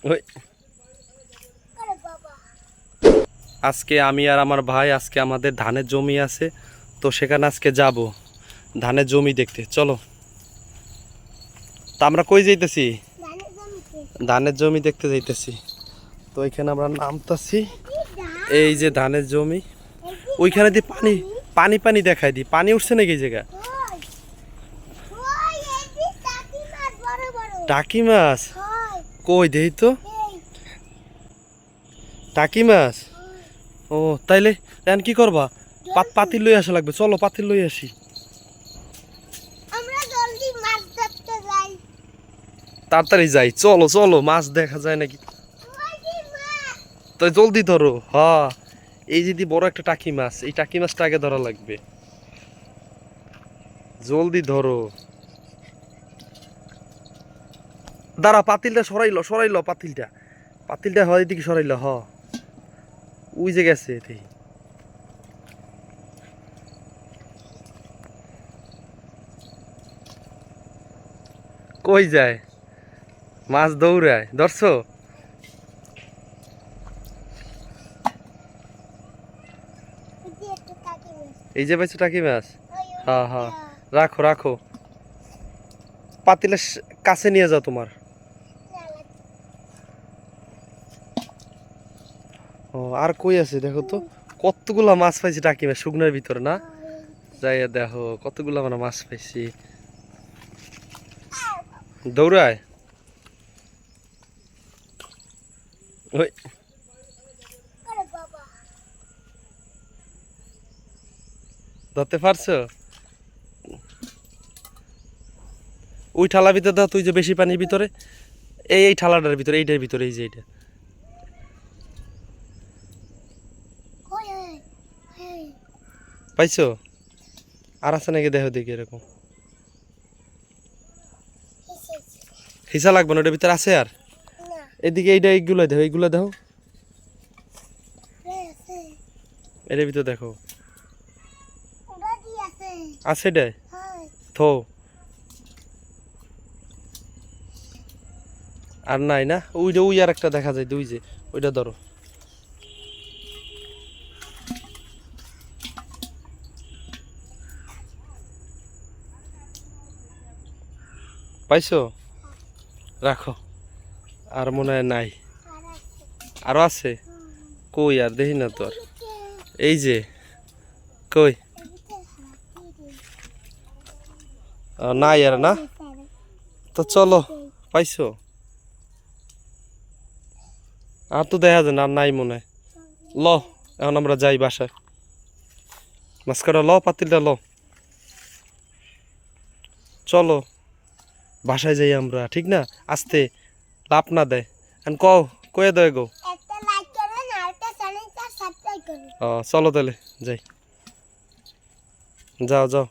ওই আজকে আমি আর আমার ভাই আজকে আমাদের ধানের জমি আছে, তো সেখানে আজকে যাব ধানের জমি দেখতে। চলো, তা আমরা কই যাইতেছি? ধানের জমি দেখতে যাইতেছি। তো এখানে আমরা নামতাছি। এই যে ধানের জমি, ওইখানে দিয়ে পানি পানি পানি দেখাই দি। পানি উঠছে নাকি এই জায়গা? টাকি মাছ কই দেই তো? টাকি মাছ? ও তাইলে এখন কি করবা? পাতিল লই আসা লাগবে। চলো পাতিল লই আসি। তাড়াতাড়ি যাই, চলো চলো, মাছ দেখা যায় নাকি। তো জলদি ধরো। হ্যাঁ, এই যদি বড় একটা টাকি মাছ, এই টাকি মাছটা আগে ধরা লাগবে। জলদি ধরো। দাঁড়া, পাতিলটা সরাইলো সরাইলো, পাতিলটা পাতিলটা হয় এদিকে সরাইলো। হ, ওই যে গেছে। কই যায়? মাছ দৌড়ায়, ধরছো? এই যে পাইছো টাকি মাছ? হ্যাঁ হ্যাঁ, রাখো রাখো, পাতিলের কাছে নিয়ে যাও তোমার। ও আর কই আছে দেখো তো, কতগুলা মাছ পাইছি টাকি মাছ শুকনার ভিতরে না? যাইয়া দেখো কতগুলা আমরা মাছ পাইছি। দৌড়ায়। ওই ধরতে পারছো? ওই ঠালার ভিতরে দাও, তুই যে বেশি পানির ভিতরে, এই ঠালাটার ভিতরে, এইটার ভিতরে, এই যে এইটা পাইছো? আর আছে নাকি দেখো দেখি এরকম। হিসা লাগবে না, ওটার ভিতরে আছে আর। এদিকে এইটা, এইগুলো দেখো, এইগুলো দেখো, এটার ভিতরে দেখো আছে এটাই। থো, আর নাই না? ওই যে ওই আর একটা দেখা যায়, দুই যে ওইটা ধরো। পাইছো? রাখো। আর মনে হয় নাই, আরো আছে। কই আর দেখি না তো আর। এই যে কই, নাই আর না? তো চলো, পাইছো? আর তো দেখা যায় না, আর নাই মনে হয়। ল, এখন আমরা যাই বাসায়। মাছ কাটা ল, পাতিলটা ল, চলো বাসায় যাই আমরা, ঠিক না? আস্তে, লাভ না দেয়। এখন কও, কয়ে দেয় গো। চলো তাহলে যাই, যাও যাও।